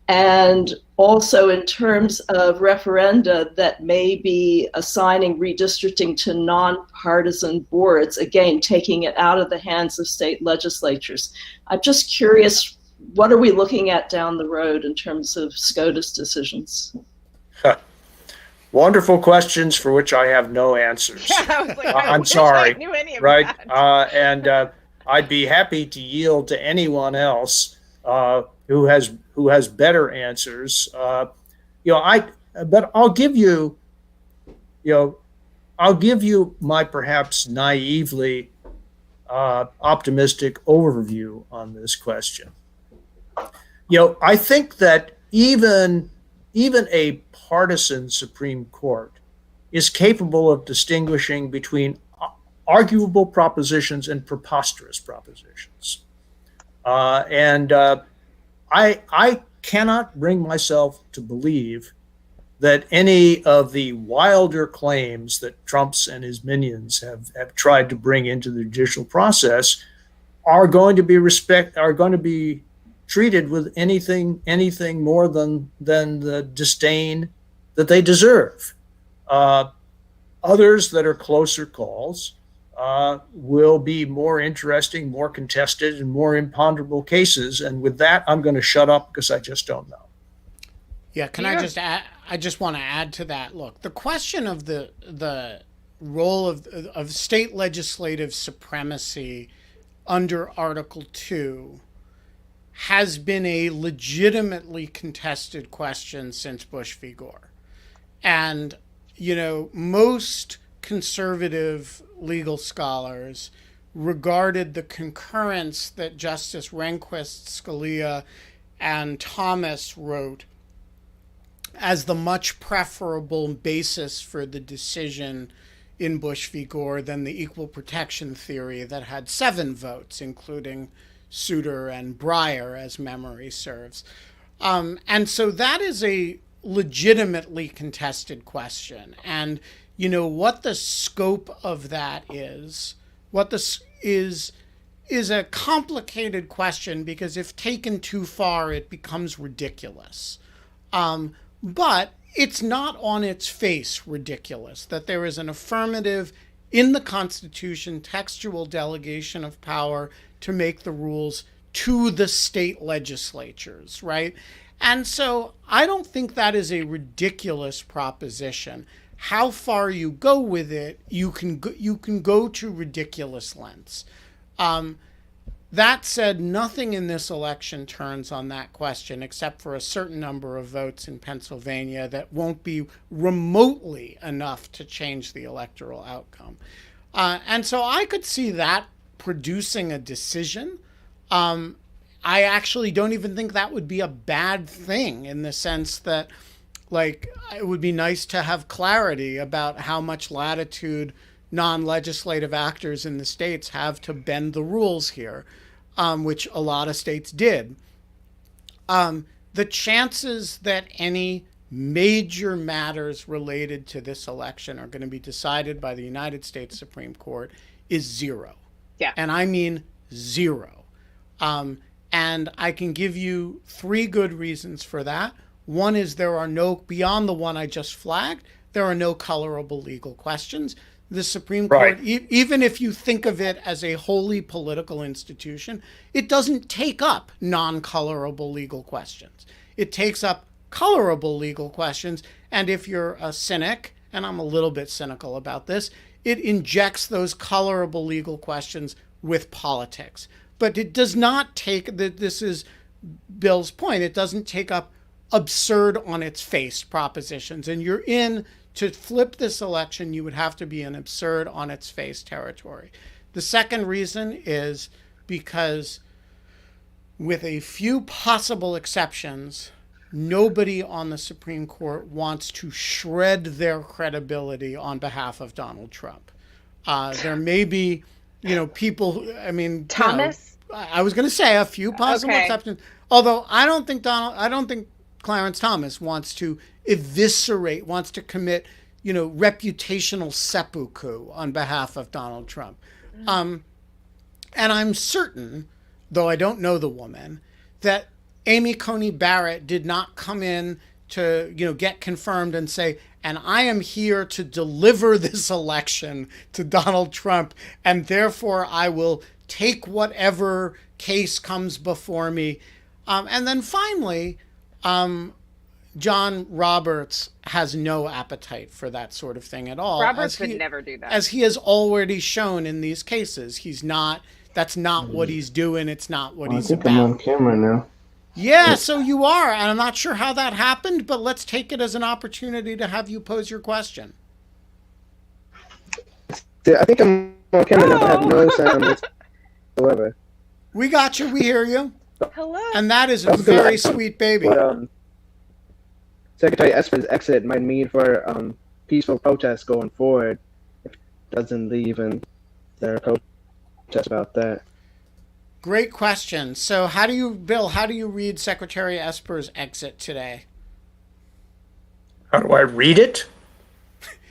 And also in terms of referenda that may be assigning redistricting to nonpartisan boards, again, taking it out of the hands of state legislatures. I'm just curious, what are we looking at down the road in terms of SCOTUS decisions? Wonderful questions for which I have no answers. Yeah, I was like, I'm sorry, I knew any of right? that. And I'd be happy to yield to anyone else who has better answers. But I'll give you my perhaps naively optimistic overview on this question. I think that even a partisan Supreme Court is capable of distinguishing between arguable propositions and preposterous propositions. I cannot bring myself to believe that any of the wilder claims that Trump's and his minions have tried to bring into the judicial process are going to be treated with anything more than the disdain that they deserve. Others that are closer calls will be more interesting, more contested, and more imponderable cases. And with that, I'm going to shut up because I just don't know. Yeah, can I just add? I just want to add to that. Look, the question of the role of state legislative supremacy under Article 2 has been a legitimately contested question since Bush v. Gore. And, most conservative legal scholars regarded the concurrence that Justice Rehnquist, Scalia, and Thomas wrote as the much preferable basis for the decision in Bush v. Gore than the equal protection theory that had 7 votes, including Souter and Breyer, as memory serves. And so that is a legitimately contested question. And, what the scope of that is, is a complicated question because if taken too far, it becomes ridiculous. But it's not on its face ridiculous that there is an affirmative in the Constitution textual delegation of power to make the rules to the state legislatures, right? And so I don't think that is a ridiculous proposition. How far you go with it, you can go to ridiculous lengths. That said, nothing in this election turns on that question except for a certain number of votes in Pennsylvania that won't be remotely enough to change the electoral outcome. And so I could see that producing a decision. I actually don't even think that would be a bad thing in the sense that, it would be nice to have clarity about how much latitude non-legislative actors in the states have to bend the rules here, which a lot of states did. The chances that any major matters related to this election are going to be decided by the United States Supreme Court is 0. Yeah. And I mean 0. And I can give you 3 good reasons for that. One is there are no, beyond the one I just flagged, there are no colorable legal questions. The Supreme Court, even if you think of it as a wholly political institution, it doesn't take up non-colorable legal questions. It takes up colorable legal questions. And if you're a cynic, and I'm a little bit cynical about this, it injects those colorable legal questions with politics. But it does not take, this is Bill's point, it doesn't take up absurd on its face propositions. And to flip this election, you would have to be in absurd on its face territory. The second reason is because with a few possible exceptions, nobody on the Supreme Court wants to shred their credibility on behalf of Donald Trump. There may be, people, Thomas? I was going to say a few possible exceptions, although I don't think Clarence Thomas wants to commit, reputational seppuku on behalf of Donald Trump. And I'm certain, though I don't know the woman, that Amy Coney Barrett did not come in to, get confirmed and say, and I am here to deliver this election to Donald Trump, and therefore I will take whatever case comes before me. And then finally, John Roberts has no appetite for that sort of thing at all. Roberts would never do that. As he has already shown in these cases. That's not what he's doing. It's not what he's about. I'm on camera now. Yeah, so you are. And I'm not sure how that happened, but let's take it as an opportunity to have you pose your question. I think I'm on camera now. I have no sound whatsoever. We got you. We hear you. Hello. And that is a very sweet baby. But, Secretary Esper's exit might mean for peaceful protests going forward if he doesn't leave and there are protests about that. Great question. So Bill, how do you read Secretary Esper's exit today? How do I read it?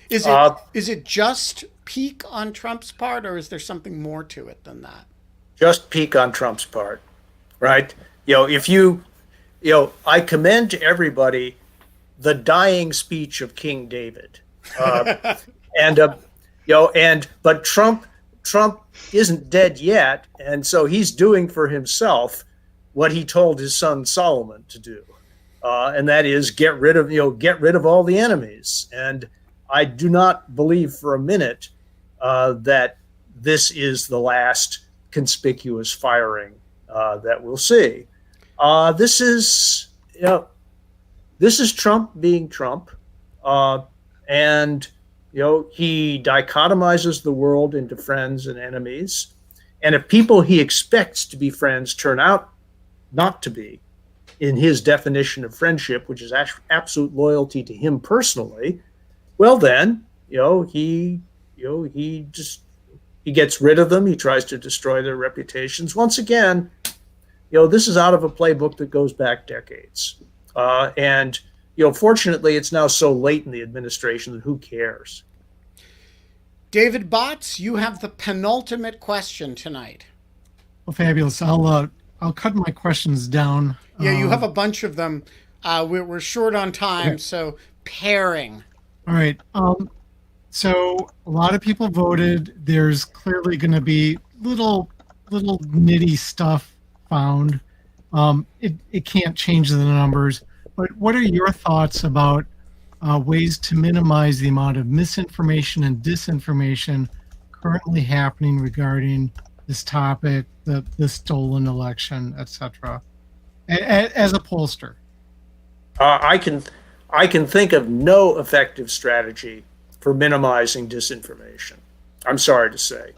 Is it just peak on Trump's part, or is there something more to it than that? Just peak on Trump's part, right? I commend to everybody the dying speech of King David, but Trump isn't dead yet, and so he's doing for himself what he told his son Solomon to do, and that is get rid of all the enemies. And I do not believe for a minute that this is the last conspicuous firing that we'll see. This is Trump being Trump, and he dichotomizes the world into friends and enemies. And if people he expects to be friends turn out not to be, in his definition of friendship, which is absolute loyalty to him personally, well then, he gets rid of them. He tries to destroy their reputations. Once again, this is out of a playbook that goes back decades. And fortunately, it's now so late in the administration that who cares? David Botts, you have the penultimate question tonight. Well, fabulous. I'll cut my questions down. Yeah, you have a bunch of them. We're short on time, okay. So pairing. All right. So a lot of people voted. There's clearly going to be little nitty stuff found. It can't change the numbers. But what are your thoughts about ways to minimize the amount of misinformation and disinformation currently happening regarding this topic, the stolen election, etc.? As a pollster, I can think of no effective strategy for minimizing disinformation. I'm sorry to say,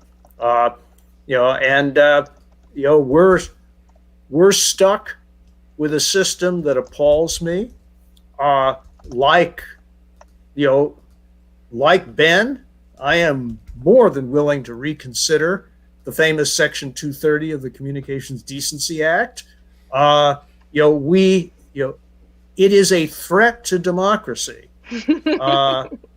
we're stuck with a system that appalls me. Like Ben, I am more than willing to reconsider the famous Section 230 of the Communications Decency Act. It is a threat to democracy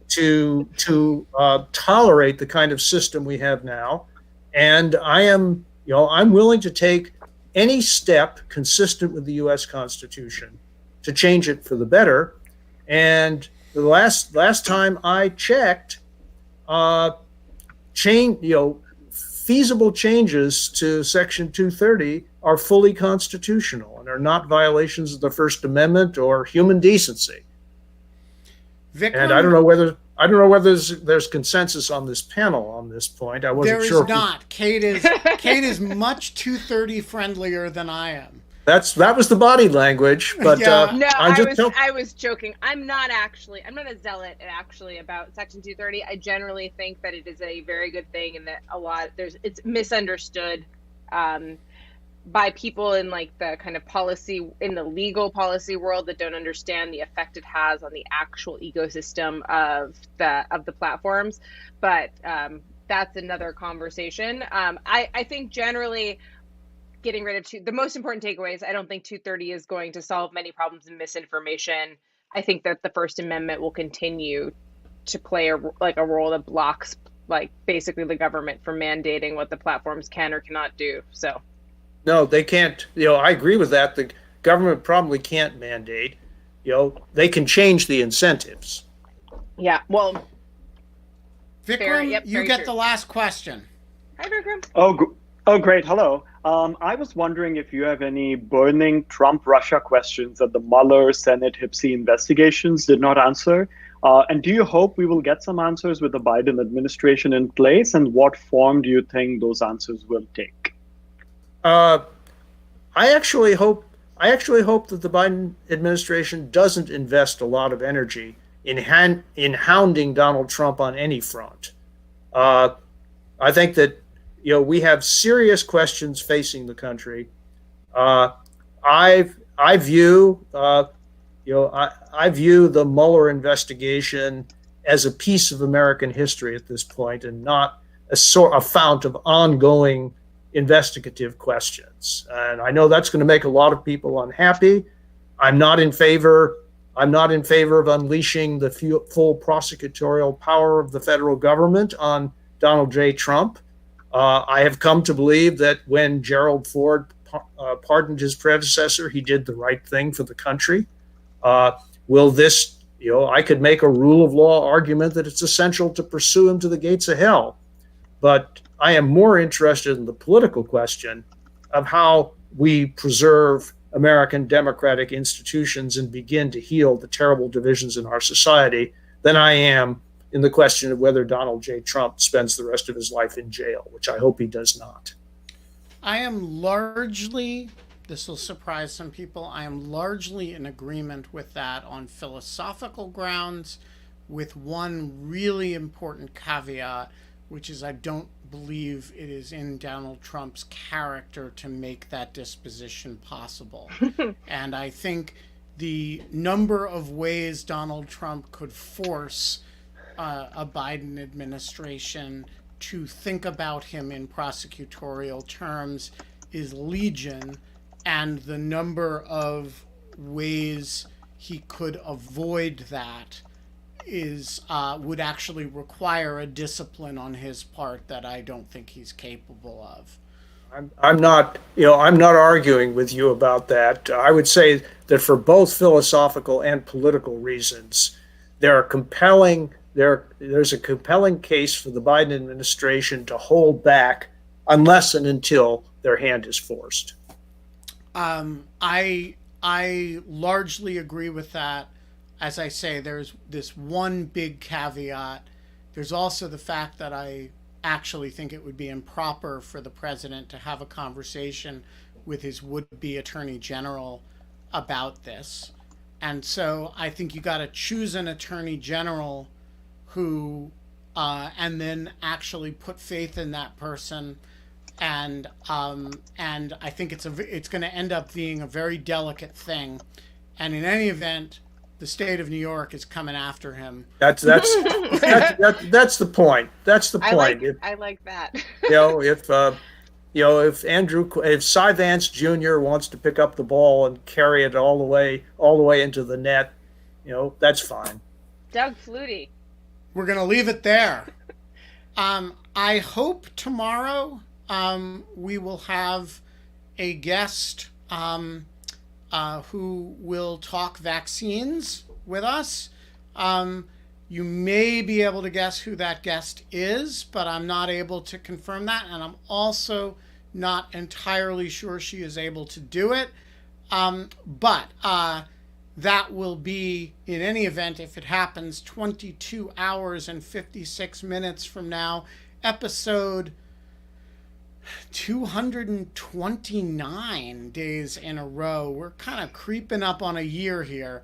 to tolerate the kind of system we have now, and I'm willing to take any step consistent with the U.S. Constitution to change it for the better. And the last time I checked, feasible changes to Section 230 are fully constitutional and are not violations of the First Amendment or human decency. Vikram, and I don't know whether there's consensus on this panel on this point. I wasn't sure. There is not. Kate is much 230 friendlier than I am. That was the body language, but yeah. No, I was joking. I'm not a zealot actually about Section 230. I generally think that it is a very good thing, and that it's misunderstood by people in like the kind of policy, in the legal policy world, that don't understand the effect it has on the actual ecosystem of the platforms. But that's another conversation. I think generally, getting rid of the most important takeaways, I don't think 230 is going to solve many problems in misinformation. I think that the First Amendment will continue to play a role that blocks like basically the government from mandating what the platforms can or cannot do. So No, they can't. I agree with that. The government probably can't mandate. They can change the incentives. yeah, well, Vikram, yep, you very get true. the last question. Hi, Vikram. Oh, great. Hello. I was wondering if you have any burning Trump-Russia questions that the Mueller, Senate, HIPSI investigations did not answer. And do you hope we will get some answers with the Biden administration in place? And what form do you think those answers will take? I actually hope that the Biden administration doesn't invest a lot of energy in hounding Donald Trump on any front. I think that we have serious questions facing the country. I view the Mueller investigation as a piece of American history at this point, and not a fount of ongoing investigative questions. And I know that's going to make a lot of people unhappy. I'm not in favor of unleashing the full prosecutorial power of the federal government on Donald J. Trump. I have come to believe that when Gerald Ford pardoned his predecessor, he did the right thing for the country. I could make a rule of law argument that it's essential to pursue him to the gates of hell. But I am more interested in the political question of how we preserve American democratic institutions and begin to heal the terrible divisions in our society than I am in the question of whether Donald J. Trump spends the rest of his life in jail, which I hope he does not. I am largely, this will surprise some people, I am largely in agreement with that on philosophical grounds, with one really important caveat, which is I don't believe it is in Donald Trump's character to make that disposition possible. And I think the number of ways Donald Trump could force a Biden administration to think about him in prosecutorial terms is legion, and the number of ways he could avoid that is would actually require a discipline on his part that I don't think he's capable of. I'm not arguing with you about that. I would say that for both philosophical and political reasons, there's a compelling case for the Biden administration to hold back unless and until their hand is forced. I largely agree with that. As I say, there's this one big caveat. There's also the fact that I actually think it would be improper for the president to have a conversation with his would-be attorney general about this. And so I think you got to choose an attorney general who, and then actually put faith in that person. And I think it's going to end up being a very delicate thing. And in any event, the state of New York is coming after him. That's the point. That's the point. I like that. If Cy Vance Jr. wants to pick up the ball and carry it all the way into the net, that's fine. Doug Flutie. We're going to leave it there. I hope tomorrow we will have a guest who will talk vaccines with us. You may be able to guess who that guest is, but I'm not able to confirm that. And I'm also not entirely sure she is able to do it. But that will be, in any event, if it happens, 22 hours and 56 minutes from now, episode 229 days in a row. We're kind of creeping up on a year here.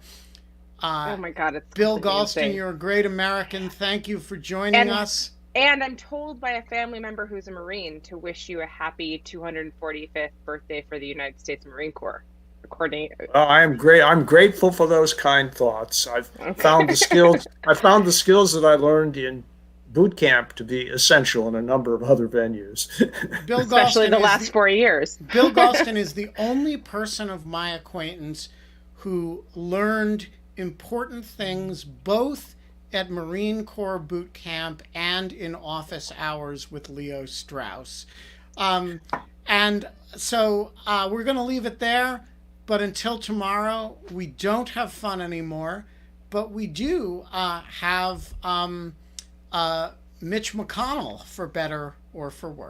Oh my God, it's Bill Galston, insane. you're a great American. Thank you for joining us. And I'm told by a family member who's a Marine to wish you a happy 245th birthday for the United States Marine Corps. I'm grateful for those kind thoughts. I've found the skills that I learned in boot camp to be essential in a number of other venues. Bill Especially Galston the last 4 years. Bill Galston is the only person of my acquaintance who learned important things both at Marine Corps boot camp and in office hours with Leo Strauss. And so we're going to leave it there. But until tomorrow, we don't have fun anymore. But we do have Mitch McConnell, for better or for worse.